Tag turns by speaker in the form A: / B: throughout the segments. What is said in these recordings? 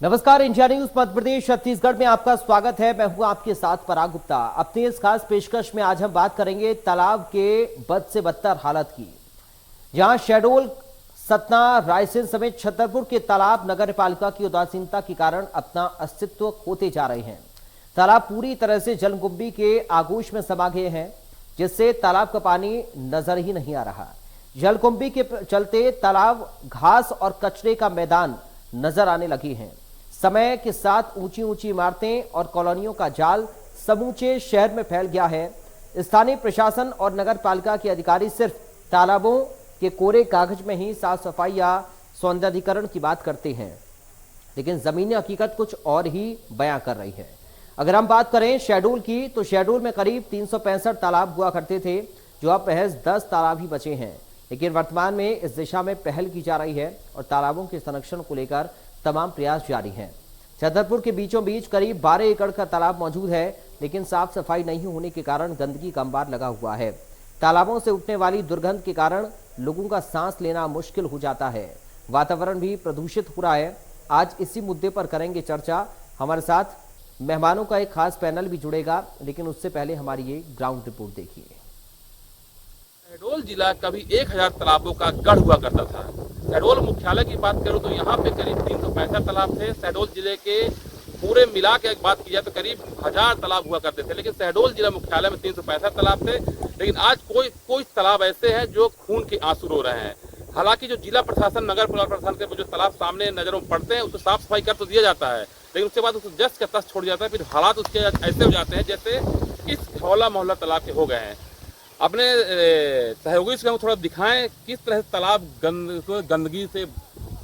A: नमस्कार, India news Madhya Pradesh Chhattisgarh में आपका स्वागत है। मैं हूं आपके साथ पराग गुप्ता। अपनी इस खास पेशकश में आज हम बात करेंगे तालाब के बद से बदतर हालत की, जहां शहडोल, सतना, रायसेन समेत छतरपुर के तालाब नगर पालिका की उदासीनता के कारण अपना अस्तित्व खोते जा रहे हैं। तालाब पूरी तरह से जलकुंभी के आगोश में समा गए हैं, जिससे तालाब का पानी नजर ही नहीं आ रहा। जलकुंभी के चलते तालाब घास और कचरे का मैदान नजर आने लगी हैं। समय के साथ ऊंची ऊंची इमारतें और कॉलोनियों का जाल समूचे शहर में फैल गया है। स्थानीय प्रशासन और नगर पालिका के अधिकारी सिर्फ तालाबों के कोरे कागज में ही साफ सफाई या सौंदर्यीकरण की बात करते हैं, लेकिन जमीनी हकीकत कुछ और ही बयां कर रही है। अगर हम बात करें शहडोल की, तो शहडोल में करीब 365 तालाब हुआ करते थे, जो अब महज 10 तालाब ही बचे हैं। लेकिन वर्तमान में इस दिशा में पहल की जा रही है और तालाबों के संरक्षण को लेकर तमाम प्रयास जारी हैं। छतरपुर के बीचों बीच करीब 12 एकड़ का तालाब मौजूद है, लेकिन साफ सफाई नहीं होने के कारण गंदगी का अंबार लगा हुआ है। तालाबों से उठने वाली दुर्गंध के कारण लोगों का सांस लेना मुश्किल हो जाता है। वातावरण भी प्रदूषित हो रहा है। आज इसी मुद्दे पर करेंगे चर्चा। हमारे साथ मेहमानों का एक खास पैनल भी जुड़ेगा, लेकिन उससे पहले हमारी ये ग्राउंड रिपोर्ट देखिए।
B: शहडोल जिला कभी 1000 तालाबों का गढ़ हुआ करता था। शहडोल मुख्यालय की बात करूं तो यहाँ पे करीब 365 तालाब थे। शहडोल जिले के पूरे मिला के बात की जाए तो करीब 1000 तालाब हुआ करते थे, लेकिन शहडोल जिला मुख्यालय में 365 तालाब थे। लेकिन आज कोई तालाब ऐसे हैं जो खून के आंसू रो रहे हैं। हालांकि जो जिला प्रशासन, नगर प्रशासन के जो तालाब सामने नजरों में पड़ते हैं, उसको साफ सफाई कर तो दिया जाता है, लेकिन उसके बाद उसको जस का तस छोड़ जाता है। फिर हालात उसके ऐसे हो जाते हैं जैसे इस हौला मोहल्ला तालाब के हो गए हैं। अपने सहयोगी से हम थोड़ा दिखाएं किस तरह से तालाब गंदगी से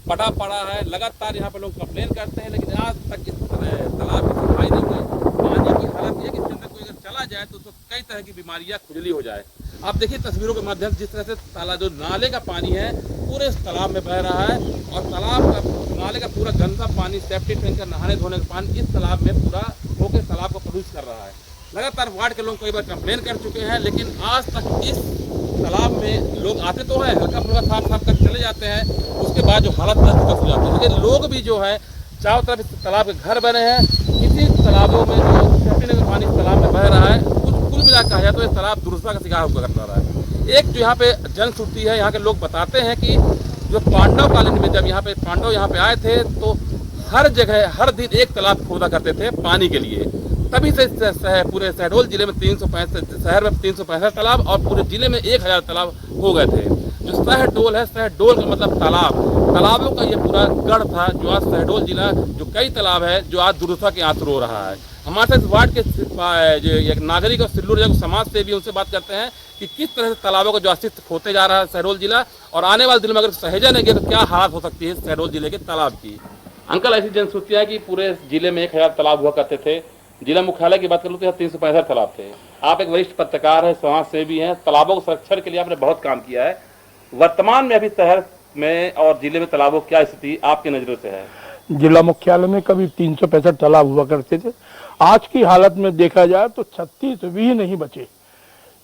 B: पटा पड़ा है। लगातार यहाँ पर लोग कंप्लेन करते हैं, लेकिन आज तक इस तालाब की सफाई नहीं हुई। पानी की हालत यह कि इसके अंदर कोई अगर चला जाए तो उसको कई तरह की बीमारियां खुजली हो जाए। आप देखिए तस्वीरों के माध्यम से जिस तरह से तालाब, जो नाले का पानी है पूरे इस तालाब में बह रहा है, और तालाब का, नाले का पूरा गंदा पानी, सेप्टिक टैंक का नहाने धोने का पानी इस तालाब में पूरा होकर तालाब को प्रदूषित कर रहा है। लगातार वार्ड के लोग कई बार कंप्लेन कर चुके हैं, लेकिन आज तक इस तालाब में लोग आते तो है, हल्का फुल्का साफ कर चले जाते हैं, उसके बाद जो हालत हो जाती है। लेकिन लोग भी जो है चारों तरफ इस तालाब के घर बने हैं। इसी तालाबों में जो सेप्टिक पानी इस तालाब में बह रहा है, कुल मिला कहा जाए तो इस तालाब दुर्दशा का शिकार होकर कर रहा है। एक जो यहाँ पे जनश्रुति है, यहाँ के लोग बताते हैं कि जो पांडव कालीन में जब यहाँ पे पांडव यहाँ पे आए थे, तो हर जगह हर दिन एक तालाब खोदा करते थे पानी के लिए। तभी से पूरे शहडोल जिले में 365 शहर में 365 तालाब और पूरे जिले में 1000 तालाब हो गए थे। जो शहडोल है, शहडोल का मतलब तालाब, तालाबों का ये पूरा गढ़ था, जो आज शहडोल जिला जो कई तालाब है जो आज दुर्दशा के आंसू रो रहा है। हमारे साथ वार्ड के जो एक नागरिक और सिल्लूर समाज से भी उनसे बात करते हैं कि किस तरह से तालाबों का जो अस्तित्व खोते जा रहा है शहडोल जिला, और आने वाले दिनों में अगर सहेजा नहीं गया तो क्या हालत हो सकती है शहडोल जिले के तालाब की। अंकल, ऐसी जनश्रुतियाँ है कि पूरे जिले में 1000 तालाब हुआ करते थे। जिला मुख्यालय की बात करूँ तो 365 तालाब थे। आप एक वरिष्ठ पत्रकार हैं, समाज सेवी हैं, तालाबों के संरक्षण के लिए आपने बहुत काम किया है। वर्तमान में अभी शहर में और जिले में तालाबों की क्या स्थिति आपकी नजरों से है?
C: जिला मुख्यालय में कभी 365 तालाब हुआ करते थे। आज की हालत में देखा जाए तो 36 भी नहीं बचे।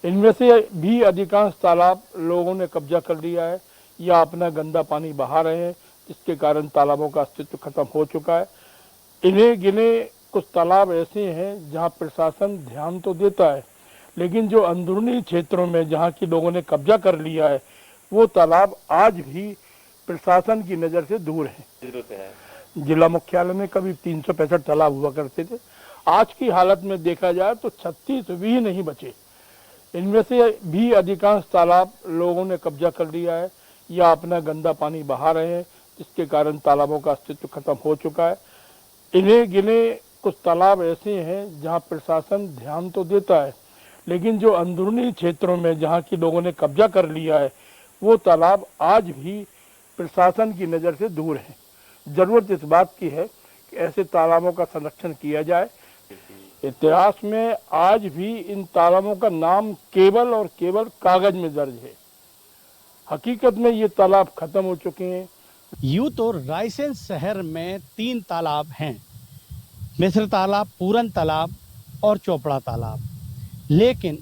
C: इनमें से भी अधिकांश तालाब लोगों ने कब्जा कर लिया है या अपना गंदा पानी बहा रहे हैं, जिसके कारण तालाबों का अस्तित्व खत्म हो चुका है। इन्हें गिने कुछ तालाब ऐसे हैं जहां प्रशासन ध्यान तो देता है, लेकिन जो अंदरूनी क्षेत्रों में जहां की लोगों ने कब्जा कर लिया है, वो तालाब आज भी प्रशासन की नज़र से दूर है। जिला मुख्यालय में कभी 365 तालाब हुआ करते थे। आज की हालत में देखा जाए तो 36 भी नहीं बचे। इनमें से भी अधिकांश तालाब लोगों ने कब्जा कर लिया है या अपना गंदा पानी बहा रहे हैं, जिसके कारण तालाबों का अस्तित्व खत्म हो चुका है। इन्हें गिने कुछ तालाब ऐसे हैं जहां प्रशासन ध्यान तो देता है, लेकिन जो अंदरूनी क्षेत्रों में जहां की लोगों ने कब्जा कर लिया है, वो तालाब आज भी प्रशासन की नज़र से दूर है। ज़रूरत इस बात की है कि ऐसे तालाबों का संरक्षण किया जाए। इतिहास में आज भी इन तालाबों का नाम केवल और केवल कागज में दर्ज है। हकीकत में ये तालाब खत्म हो चुके हैं।
D: यूं तो रायसेन शहर में 3 तालाब हैं, मिश्र तालाब, पूरन तालाब और चोपड़ा तालाब। लेकिन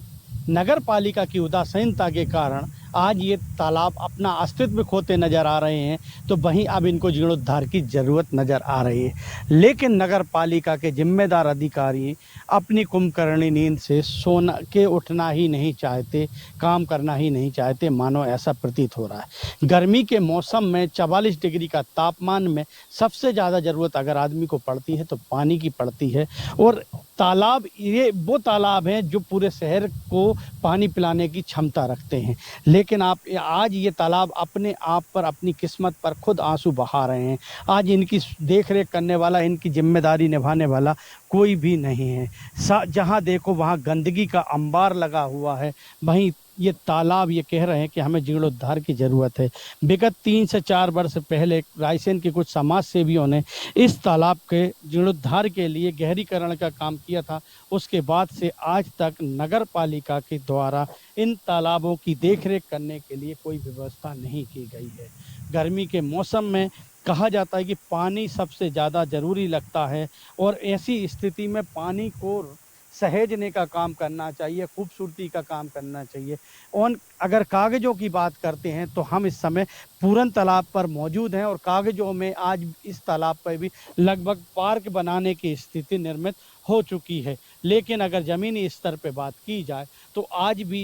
D: नगर पालिका की उदासीनता के कारण आज ये तालाब अपना अस्तित्व खोते नज़र आ रहे हैं, तो वहीं अब इनको जीर्णोद्धार की ज़रूरत नज़र आ रही है। लेकिन नगर पालिका के जिम्मेदार अधिकारी अपनी कुंभकर्णी नींद से सोना के उठना ही नहीं चाहते, काम करना ही नहीं चाहते, मानो ऐसा प्रतीत हो रहा है। गर्मी के मौसम में 44 डिग्री का तापमान में सबसे ज़्यादा ज़रूरत अगर आदमी को पड़ती है तो पानी की पड़ती है। और तालाब, ये वो तालाब हैं जो पूरे शहर को पानी पिलाने की क्षमता रखते हैं, लेकिन आज ये तालाब अपने आप पर, अपनी किस्मत पर खुद आंसू बहा रहे हैं। आज इनकी देख रेख करने वाला, इनकी जिम्मेदारी निभाने वाला कोई भी नहीं है। जहाँ देखो वहाँ गंदगी का अंबार लगा हुआ है। वहीं ये तालाब ये कह रहे हैं कि हमें जीर्णोद्धार की ज़रूरत है। विगत 3 से 4 वर्ष पहले रायसेन के कुछ समाज सेवियों ने इस तालाब के जीर्णोद्धार के लिए गहरीकरण का काम किया था। उसके बाद से आज तक नगर पालिका के द्वारा इन तालाबों की देखरेख करने के लिए कोई व्यवस्था नहीं की गई है। गर्मी के मौसम में कहा जाता है कि पानी सबसे ज़्यादा ज़रूरी लगता है, और ऐसी स्थिति में पानी को सहेजने का काम करना चाहिए, खूबसूरती का काम करना चाहिए। और अगर कागज़ों की बात करते हैं तो हम इस समय पूरन तालाब पर मौजूद हैं, और कागज़ों में आज इस तालाब पर भी लगभग पार्क बनाने की स्थिति निर्मित हो चुकी है। लेकिन अगर ज़मीनी स्तर पे बात की जाए तो आज भी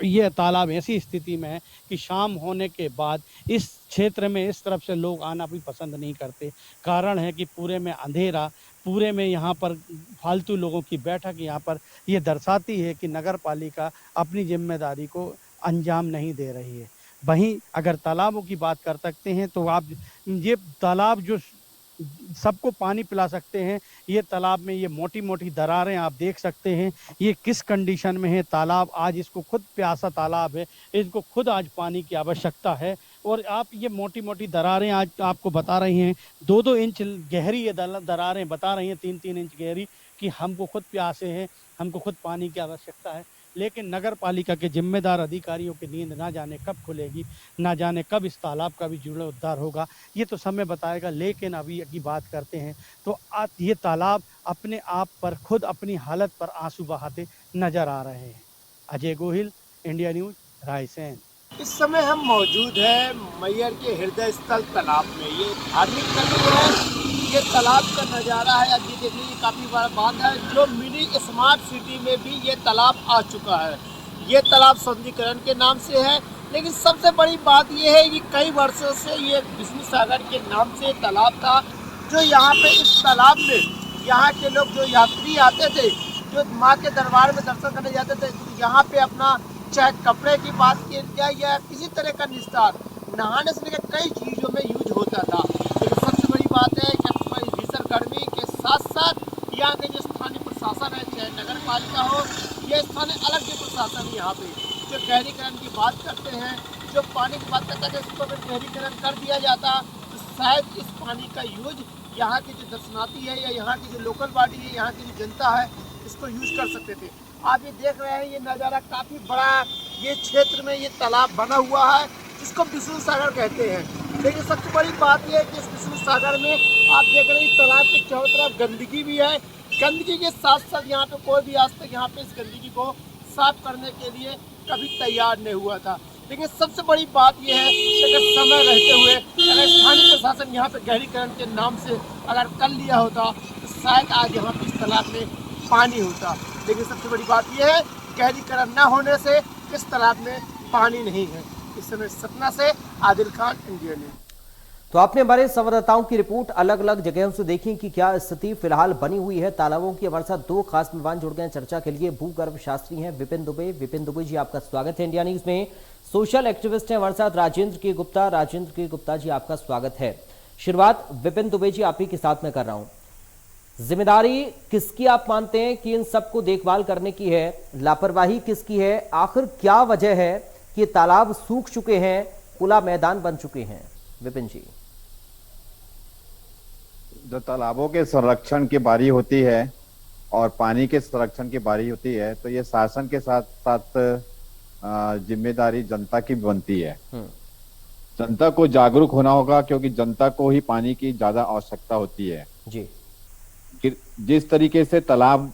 D: ये तालाब ऐसी स्थिति में है कि शाम होने के बाद इस क्षेत्र में इस तरफ से लोग आना भी पसंद नहीं करते। कारण है कि पूरे में अंधेरा, पूरे में यहाँ पर फालतू लोगों की बैठक यहाँ पर ये दर्शाती है कि नगर पालिका अपनी जिम्मेदारी को अंजाम नहीं दे रही है। वहीं अगर तालाबों की बात कर सकते हैं तो आप ये तालाब जो सबको पानी पिला सकते हैं, ये तालाब में ये मोटी मोटी दरारें आप देख सकते हैं, ये किस कंडीशन में है तालाब। आज इसको खुद प्यासा तालाब है, इसको खुद आज पानी की आवश्यकता है। और आप ये मोटी मोटी दरारें आज आपको बता रही हैं, 2-2 इंच गहरी ये दरारें बता रही हैं, 3-3 इंच गहरी, कि हमको खुद प्यासे हैं, हमको खुद पानी की आवश्यकता है। लेकिन नगर पालिका के जिम्मेदार अधिकारियों की नींद ना जाने कब खुलेगी, ना जाने कब इस तालाब का भी जीर्णोद्धार होगा, ये तो समय बताएगा। लेकिन अभी की बात करते हैं तो आज ये तालाब अपने आप पर खुद अपनी हालत पर आंसू बहाते नजर आ रहे हैं। Ajay Gohil, India news, Raisen.
E: इस समय हम मौजूद हैं मैयर के हृदय स्थल तालाब में। ये धार्मिक स्थल है, ये तालाब का नज़ारा है। अब ये देखिए, ये काफ़ी बड़ा बात है, जो मिनी स्मार्ट सिटी में भी ये तालाब आ चुका है। ये तालाब सौंदर्यीकरण के नाम से है, लेकिन सबसे बड़ी बात ये है कि कई वर्षों से ये विष्णु सागर के नाम से तालाब था। जो यहाँ पे इस तालाब में यहाँ के लोग, जो यात्री आते थे, जो माँ के दरबार में दर्शन करने जाते थे, यहाँ पे अपना चाहे कपड़े की बात की जाए या किसी तरह का निस्तार, नहाने से लेकर कई चीज़ों में यूज होता था। लेकिन सबसे बड़ी बात है कि भीषण गर्मी के साथ साथ यहाँ के जो स्थानीय प्रशासन है, चाहे नगर पालिका हो या स्थानीय अलग जो प्रशासन है, यहाँ पे जो गहरीकरण की बात करते हैं, जो पानी की बात करते हैं, इसको अगर गहरीकरण कर दिया जाता तो शायद इस पानी का यूज यहाँ के जो दर्शनार्थी है या यहाँ की जो लोकल बॉडी है, यहाँ की जो जनता है, इसको यूज कर सकते थे। आप ये देख रहे हैं, ये नज़ारा काफ़ी बड़ा, ये क्षेत्र में ये तालाब बना हुआ है जिसको विष्णु सागर कहते हैं। लेकिन सबसे बड़ी बात यह है कि इस विष्णु सागर में आप देख रहे हैं तालाब के चारों तरफ गंदगी भी है। गंदगी के साथ साथ यहाँ पे कोई भी आज तक यहाँ पे इस गंदगी को साफ करने के लिए कभी तैयार नहीं हुआ था। लेकिन सबसे बड़ी बात यह है कि अगर समय रहते हुए अगर स्थानीय प्रशासन यहाँ पे गहरीकरण के नाम से अगर कर लिया होता तो शायद आज यहाँ पे इस तालाब में पानी होता। लेकिन सबसे बड़ी बात यह है, गहरीकरण न होने से इस तालाब में पानी नहीं है। इस समय सतना से आदिल खान, इंडिया न्यूज।
A: तो आपने हमारे संवाददाताओं की रिपोर्ट अलग अलग जगहों से देखी कि क्या स्थिति फिलहाल बनी हुई है तालाबों की। हमारे साथ 2 खास मेहमान जुड़ गए हैं चर्चा के लिए। भूगर्भ शास्त्री हैं विपिन दुबे। विपिन दुबे जी, आपका स्वागत है इंडिया न्यूज में। सोशल एक्टिविस्ट हैं हमारे साथ राजेंद्र के गुप्ता। राजेंद्र के गुप्ता जी, आपका स्वागत है। शुरुआत विपिन दुबे जी आप ही के साथ में कर रहा हूं। जिम्मेदारी किसकी आप मानते हैं कि इन सबको देखभाल करने की है? लापरवाही किसकी है? आखिर क्या वजह है कि तालाब सूख चुके हैं, खुला मैदान बन चुके हैं? विपिन जी,
F: जो तालाबों के संरक्षण की बारी होती है और पानी के संरक्षण की बारी होती है, तो ये शासन के साथ साथ जिम्मेदारी जनता की बनती है। जनता को जागरूक होना होगा, क्योंकि जनता को ही पानी की ज्यादा आवश्यकता होती है
A: जी।
F: जिस तरीके से तालाब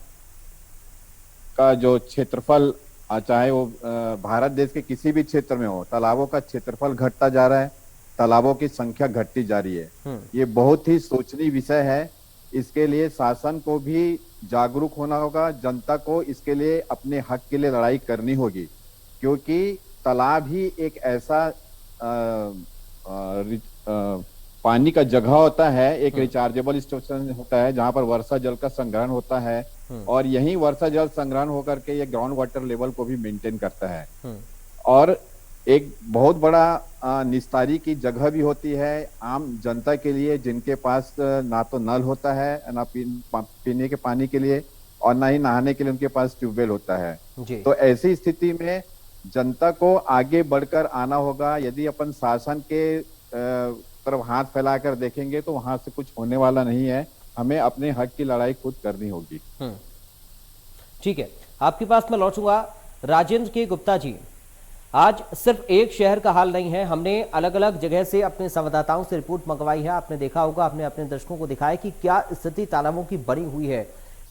F: का जो क्षेत्रफल चाहे वो भारत देश के किसी भी क्षेत्र में हो, तालाबों का क्षेत्रफल घटता जा रहा है, तालाबों की संख्या घटती जा रही है। ये बहुत ही सोचनीय विषय है। इसके लिए शासन को भी जागरूक होना होगा, जनता को इसके लिए अपने हक के लिए लड़ाई करनी होगी, क्योंकि तालाब ही एक ऐसा पानी का जगह होता है, एक रिचार्जेबल स्टेशन होता है जहां पर वर्षा जल का संग्रहण होता है, और यही वर्षा जल संग्रहण होकर के ये ग्राउंड वाटर लेवल को भी मेंटेन करता है। और एक बहुत बड़ा निस्तारी की जगह भी होती है आम जनता के लिए, जिनके पास ना तो नल होता है, ना पीने के पानी के लिए, और ना ही नहाने के लिए उनके पास ट्यूबवेल होता है। तो ऐसी स्थिति में जनता को आगे बढ़कर आना होगा। यदि अपन शासन के तरफ हाथ फैलाकर देखेंगे तो वहां से कुछ होने वाला नहीं है। हमें अपने हक की लड़ाई खुद करनी होगी।
A: ठीक है, आपके पास मैं लौटूंगा। राजेंद्र के गुप्ता जी, आज सिर्फ एक शहर का हाल नहीं है, हमने अलग अलग जगह से अपने संवाददाताओं से रिपोर्ट मंगवाई है। आपने देखा होगा, आपने अपने दर्शकों को दिखाया कि क्या स्थिति तालाबों की बनी हुई है।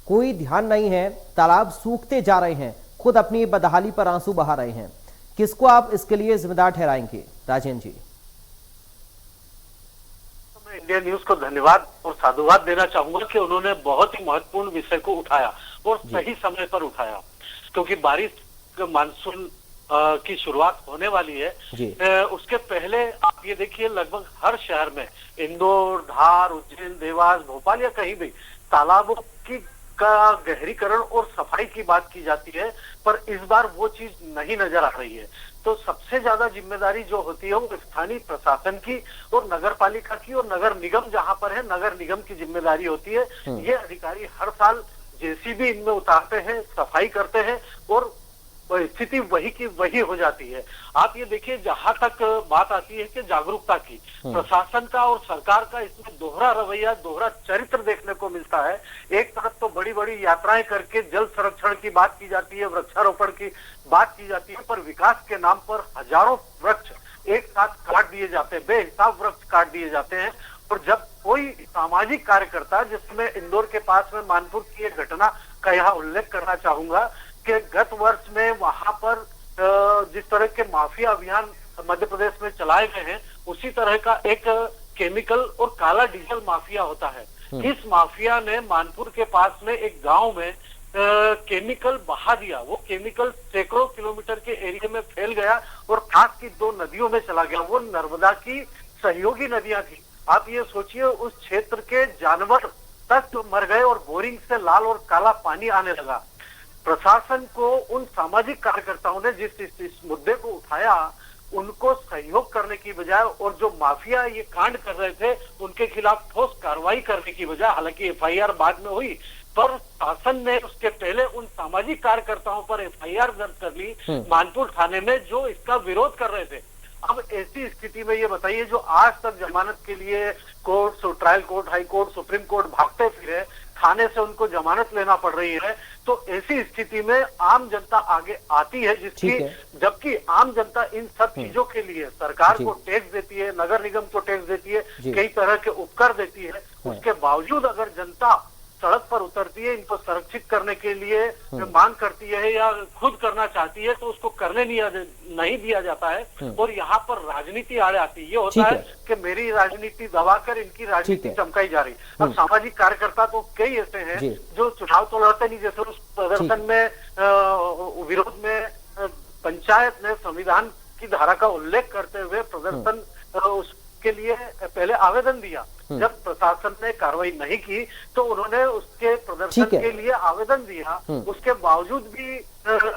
A: कोई ध्यान नहीं है, तालाब सूखते जा रहे हैं, खुद अपनी बदहाली पर आंसू बहा रहे हैं। किसको आप इसके लिए जिम्मेदार ठहराएंगे राजेंद्र जी?
G: मैं इंडिया न्यूज को धन्यवाद और साधुवाद देना चाहूंगा कि उन्होंने बहुत ही महत्वपूर्ण विषय को उठाया और सही समय पर उठाया, क्योंकि बारिश मानसून की शुरुआत होने वाली है। उसके पहले आप ये देखिए, लगभग हर शहर में, इंदौर, धार, उज्जैन, देवास, भोपाल या कहीं भी तालाबों की का गहरीकरण और सफाई की बात की जाती है, पर इस बार वो चीज नहीं नजर आ रही है। तो सबसे ज्यादा जिम्मेदारी जो होती है वो स्थानीय प्रशासन की और नगर पालिका की, और नगर निगम जहां पर है नगर निगम की जिम्मेदारी होती है। ये अधिकारी हर साल जेसीबी इनमें उतारते हैं, सफाई करते हैं, और स्थिति वही की वही हो जाती है। आप ये देखिए, जहां तक बात आती है कि जागरूकता की, प्रशासन का और सरकार का इसमें दोहरा रवैया, दोहरा चरित्र देखने को मिलता है। एक तरफ तो बड़ी बड़ी यात्राएं करके जल संरक्षण की बात की जाती है, वृक्षारोपण की बात की जाती है, पर विकास के नाम पर हजारों वृक्ष एक साथ काट दिए जाते हैं, बेहिसाब वृक्ष काट दिए जाते हैं। और जब कोई सामाजिक कार्यकर्ता, जिसमें इंदौर के पास में मानपुर की एक घटना का यहाँ उल्लेख करना चाहूंगा कि गत वर्ष में वहां पर जिस तरह के माफिया अभियान मध्य प्रदेश में चलाए गए हैं, उसी तरह का एक केमिकल और काला डीजल माफिया होता है। इस माफिया ने मानपुर के पास में एक गांव में केमिकल बहा दिया। वो केमिकल सैकड़ों किलोमीटर के एरिया में फैल गया और पास की 2 नदियों में चला गया। वो नर्मदा की सहयोगी नदियां थी। आप ये सोचिए, उस क्षेत्र के जानवर तक मर गए और बोरिंग से लाल और काला पानी आने लगा। प्रशासन को, उन सामाजिक कार्यकर्ताओं ने जिस इस मुद्दे को उठाया, उनको सहयोग करने की बजाय, और जो माफिया ये कांड कर रहे थे उनके खिलाफ ठोस कार्रवाई करने की बजाय, हालांकि एफआईआर बाद में हुई, पर शासन ने उसके पहले उन सामाजिक कार्यकर्ताओं पर एफआईआर दर्ज कर ली मानपुर थाने में, जो इसका विरोध कर रहे थे। अब ऐसी स्थिति में ये बताइए, जो आज तक जमानत के लिए court, trial court, high court, supreme court भागते फिरे, थाने से उनको जमानत लेना पड़ रही है, तो ऐसी स्थिति में आम जनता आगे आती है, जबकि आम जनता इन सब चीजों के लिए सरकार को टैक्स देती है, नगर निगम को टैक्स देती है, कई तरह के उपकर देती है। उसके बावजूद अगर जनता सड़क पर उतरती है, इनको संरक्षित करने के लिए मांग करती है या खुद करना चाहती है, तो उसको करने नहीं दिया जाता है। और यहाँ पर राजनीति आड़े आती है। ये होता है कि मेरी राजनीति दबाकर इनकी राजनीति चमकाई जा रही। अब सामाजिक कार्यकर्ता तो कई ऐसे हैं जो चुनाव तो लड़ते नहीं, जैसे उस प्रदर्शन में विरोध में पंचायत ने संविधान की धारा का उल्लेख करते हुए प्रदर्शन उसके लिए पहले आवेदन दिया। जब प्रशासन ने कार्रवाई नहीं की तो उन्होंने उसके प्रदर्शन के लिए आवेदन दिया। उसके बावजूद भी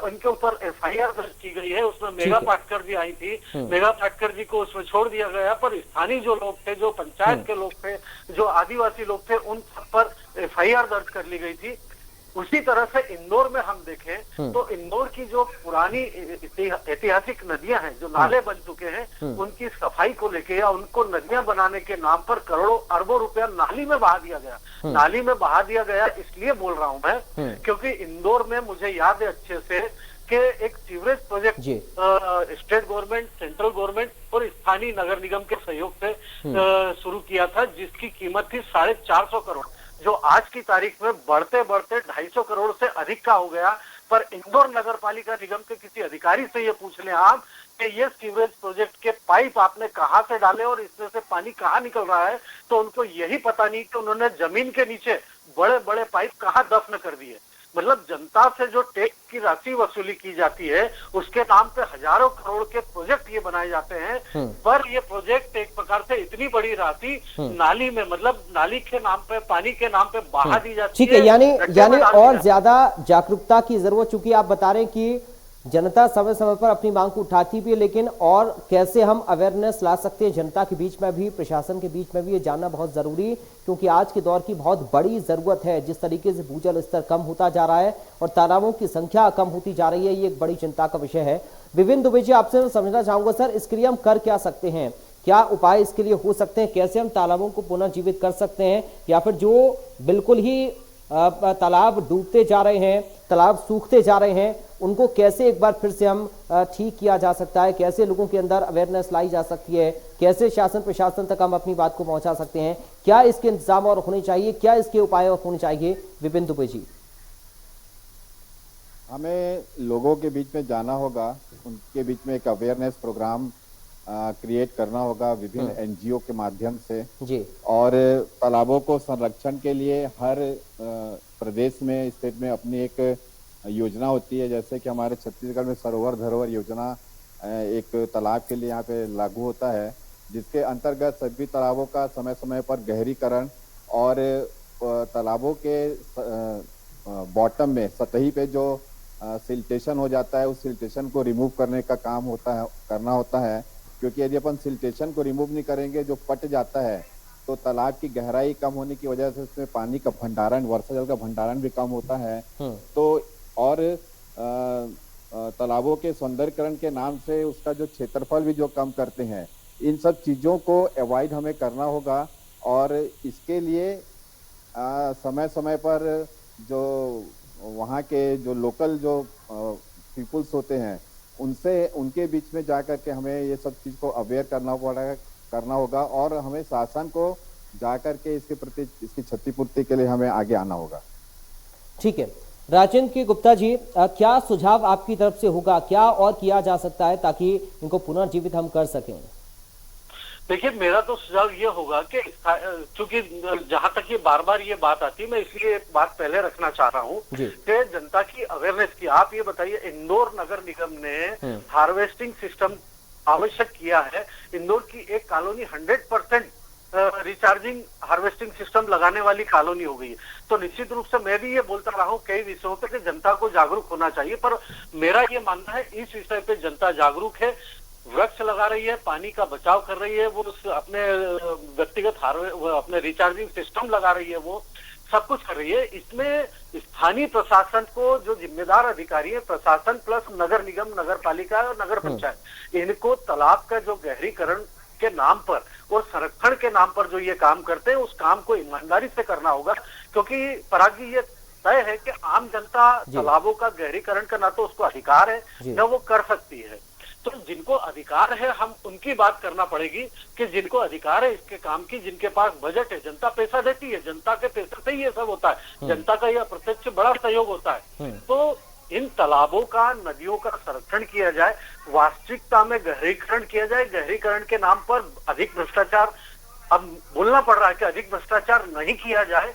G: उनके ऊपर एफआईआर दर्ज की गई है। उसमें मेघा पाटकर जी आई थी, मेघा पाटकर जी को उसमें छोड़ दिया गया, पर स्थानीय जो लोग थे, जो पंचायत के लोग थे, जो आदिवासी लोग थे, उन सब पर एफआईआर दर्ज कर ली गई थी। उसी तरह से इंदौर में हम देखें तो इंदौर की जो पुरानी ऐतिहासिक नदियां हैं, जो नाले बन चुके हैं, उनकी सफाई को लेके या उनको नदियां बनाने के नाम पर करोड़ों अरबों रुपया नाली में बहा दिया गया। नाली में बहा दिया गया इसलिए बोल रहा हूं मैं, क्योंकि इंदौर में मुझे याद है अच्छे से कि एक sewerage project state government, central government और स्थानीय नगर निगम के सहयोग से शुरू किया था, जिसकी कीमत थी 450 करोड़, जो आज की तारीख में बढ़ते बढ़ते 250 करोड़ से अधिक का हो गया। पर इंदौर नगर पालिका निगम के किसी अधिकारी से ये पूछ लें आप कि ये सीवरेज प्रोजेक्ट के पाइप आपने कहां से डाले और इसमें से पानी कहां निकल रहा है, तो उनको यही पता नहीं कि उन्होंने जमीन के नीचे बड़े बड़े पाइप कहां दफन कर दिए। मतलब जनता से जो टैक्स की राशि वसूली की जाती है उसके नाम पे हजारों करोड़ के प्रोजेक्ट ये बनाए जाते हैं, पर ये प्रोजेक्ट एक प्रकार से इतनी बड़ी राशि नाली में, मतलब नाली के नाम पे, पानी के नाम पे बहा दी जाती है।
A: ठीक है, यानी और ज्यादा जागरूकता की जरूरत, चूंकि आप बता रहे हैं कि जनता समय समय पर अपनी मांग को उठाती भी है, लेकिन और कैसे हम अवेयरनेस ला सकते हैं जनता के बीच में भी, प्रशासन के बीच में भी, ये जानना बहुत जरूरी, क्योंकि आज के दौर की बहुत बड़ी जरूरत है। जिस तरीके से भूजल स्तर कम होता जा रहा है और तालाबों की संख्या कम होती जा रही है, ये एक बड़ी चिंता का विषय है। विपिन दुबे जी, आपसे मैं समझना चाहूंगा सर, इसके लिए हम कर क्या सकते हैं, क्या उपाय इसके लिए हो सकते हैं, कैसे हम तालाबों को पुनर्जीवित कर सकते हैं, या फिर जो बिल्कुल ही तालाब डूबते जा रहे हैं, तालाब सूखते जा रहे हैं, उनको कैसे एक बार फिर से हम ठीक किया जा सकता है, कैसे लोगों के अंदर अवेयरनेस लाई जा सकती है, कैसे शासन प्रशासन तक हम अपनी बात को पहुंचा सकते हैं, क्या इसके इंतजाम और होने चाहिए, क्या इसके उपाय और होने चाहिए? विपिन दुबे जी,
F: हमें लोगों के बीच में जाना होगा, उनके बीच में एक अवेयरनेस प्रोग्राम क्रिएट करना होगा विभिन्न एनजीओ के माध्यम से
A: जी,
F: और तालाबों को संरक्षण के लिए हर प्रदेश में, स्टेट में अपनी एक योजना होती है। जैसे कि हमारे छत्तीसगढ़ में सरोवर धरोहर योजना एक तालाब के लिए यहाँ पे लागू होता है, जिसके अंतर्गत सभी तालाबों का समय समय पर गहरीकरण और तालाबों के बॉटम में, सतही पे जो सिल्टेशन हो जाता है, उस सिल्टेशन को रिमूव करने का काम करना होता है। क्योंकि यदि अपन सिल्टेशन को रिमूव नहीं करेंगे, जो पट जाता है, तो तालाब की गहराई कम होने की वजह से उसमें पानी का भंडारण, वर्षा जल का भंडारण भी कम होता है। तो और तालाबों के सौंदर्यकरण के नाम से उसका जो क्षेत्रफल भी जो कम करते हैं, इन सब चीजों को अवॉइड हमें करना होगा। और इसके लिए समय समय पर जो वहाँ के जो लोकल जो पीपुल्स होते हैं, उनके बीच में जाकर के हमें ये सब चीज को अवेयर करना होगा और हमें शासन को जाकर के इसके प्रति, इसकी क्षतिपूर्ति के लिए हमें आगे आना होगा।
A: ठीक है, राजेंद्र के गुप्ता जी, क्या सुझाव आपकी तरफ से होगा, क्या और किया जा सकता है ताकि इनको पुनर्जीवित हम कर सकें?
G: देखिए, मेरा तो सुझाव ये होगा कि चूंकि जहां तक ये बार बार ये बात आती है, मैं इसलिए एक बात पहले रखना चाह रहा हूँ कि जनता की अवेयरनेस की। आप ये बताइए, इंदौर नगर निगम ने हार्वेस्टिंग सिस्टम आवश्यक किया है। इंदौर की एक कॉलोनी 100% रिचार्जिंग हार्वेस्टिंग सिस्टम लगाने वाली कॉलोनी हो गई है। तो निश्चित रूप से मैं भी ये बोलता रहा हूँ कई विषयों पे कि जनता को जागरूक होना चाहिए, पर मेरा ये मानना है इस विषय पे जनता जागरूक है, वृक्ष लगा रही है, पानी का बचाव कर रही है, वो अपने व्यक्तिगत अपने रिचार्जिंग सिस्टम लगा रही है, वो सब कुछ कर रही है। इसमें स्थानीय प्रशासन को, जो जिम्मेदार अधिकारी है, प्रशासन प्लस नगर निगम, नगर पालिका और नगर पंचायत, इनको तालाब का जो गहरीकरण के नाम पर और संरक्षण के नाम पर जो ये काम करते हैं, उस काम को ईमानदारी से करना होगा। क्योंकि पराग जी, ये तय है कि आम जनता तालाबों का गहरीकरण का ना तो उसको अधिकार है, न वो कर सकती है। तो जिनको अधिकार है, हम उनकी बात करना पड़ेगी कि जिनको अधिकार है इसके काम की, जिनके पास बजट है, जनता पैसा देती है, जनता के पैसे से ही ये सब होता है, जनता का यह प्रत्यक्ष बड़ा सहयोग होता है। तो इन तालाबों का, नदियों का संरक्षण किया जाए, वास्तविकता में गहरीकरण किया जाए। गहरीकरण के नाम पर अधिक भ्रष्टाचार, अब बोलना पड़ रहा है कि अधिक भ्रष्टाचार नहीं किया जाए,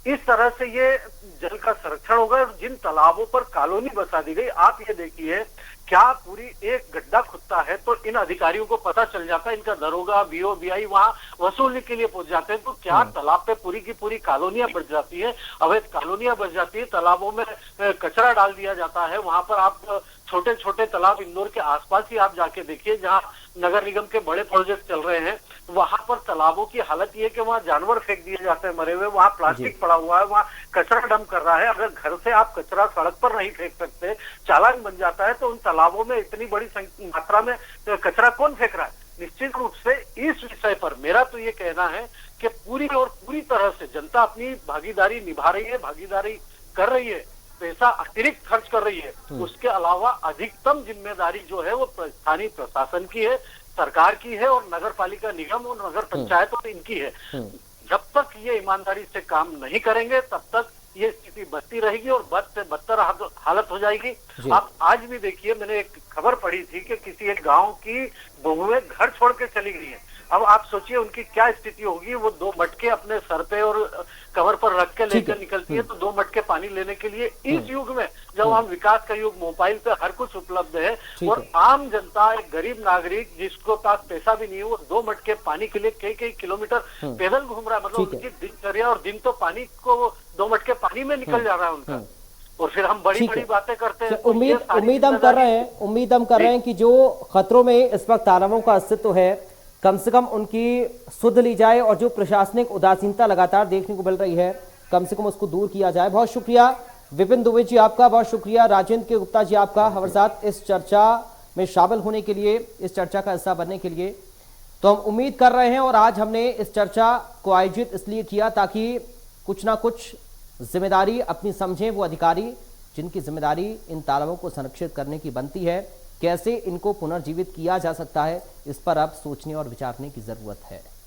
G: इस तरह से ये जल का संरक्षण होगा। जिन तालाबों पर कॉलोनी बसा दी गई, आप ये देखिए, क्या पूरी एक गड्ढा खुदता है तो इन अधिकारियों को पता चल जाता है, इनका दरोगा, बीओ, बीआई वहां वसूलने के लिए पहुंच जाते हैं। तो क्या तालाब पे पूरी की पूरी कॉलोनियां बच जाती है, अवैध कॉलोनियां बच जाती है, तालाबों में कचरा डाल दिया जाता है। वहां पर आप छोटे छोटे तालाब इंदौर के आसपास ही आप जाके देखिए, जहां नगर निगम के बड़े प्रोजेक्ट चल रहे हैं, वहां पर तालाबों की हालत ये है कि वहां जानवर फेंक दिए जाते हैं मरे हुए, वहां प्लास्टिक पड़ा हुआ है, वहां कचरा डंप कर रहा है। अगर घर से आप कचरा सड़क पर नहीं फेंक सकते, चालान बन जाता है, तो उन तालाबों में इतनी बड़ी मात्रा में कचरा कौन फेंक रहा है? निश्चित रूप से इस विषय पर मेरा तो ये कहना है कि पूरी तरह से जनता अपनी भागीदारी निभा रही है, भागीदारी कर रही है, पैसा अतिरिक्त खर्च कर रही है। उसके अलावा अधिकतम जिम्मेदारी जो है वो स्थानीय प्रशासन की है, सरकार की है, और नगर पालिका निगम और नगर पंचायत और इनकी है। जब तक ये ईमानदारी से काम नहीं करेंगे, तब तक ये स्थिति बढ़ती रहेगी और बद से बदतर हालत हो जाएगी।
A: जी।
G: आप आज भी देखिए, मैंने एक खबर पढ़ी थी कि किसी एक गांव की बहुएं घर छोड़ के चली गई है। अब आप सोचिए उनकी क्या स्थिति होगी। वो 2 मटके अपने सर पे और कवर पर रख के
A: ठीक है।
G: लेकर निकलती है, तो 2 मटके पानी लेने के लिए इस युग में, जब हम विकास का युग, मोबाइल पे हर कुछ उपलब्ध है
A: ठीक
G: और
A: है।
G: आम जनता, एक गरीब नागरिक जिसको पास पैसा भी नहीं है, वो 2 मटके पानी के लिए कई किलोमीटर पैदल घूम रहा है। मतलब
A: ठीक है।
G: उनकी दिनचर्या और दिन तो पानी को 2 मटके पानी में निकल जा रहा है उनका। और फिर हम बड़ी
A: ठीक
G: बड़ी
A: है।
G: बातें करते हैं।
A: तो
G: तो ये सारी
A: उम्मीद हम कर रहे हैं,
G: जिम्मेदारी-
A: कि जो खतरों में इस वक्त तालाबों का अस्तित्व है, कम से कम उनकी सुध ली जाए और जो प्रशासनिक उदासीनता लगातार देखने को मिल रही है, कम से कम उसको दूर किया जाए। बहुत शुक्रिया विपिन दुबे जी आपका, बहुत शुक्रिया राजेंद्र के गुप्ता जी आपका हमारे साथ इस चर्चा में शामिल होने के लिए, इस चर्चा का हिस्सा बनने के लिए। तो हम उम्मीद कर रहे हैं और आज हमने इस चर्चा को आयोजित इसलिए किया ताकि कुछ ना कुछ जिम्मेदारी अपनी समझें वो अधिकारी जिनकी जिम्मेदारी इन तालाबों को संरक्षित करने की बनती है, कैसे इनको पुनर्जीवित किया जा सकता है, इस पर अब सोचने और विचारने की जरूरत है।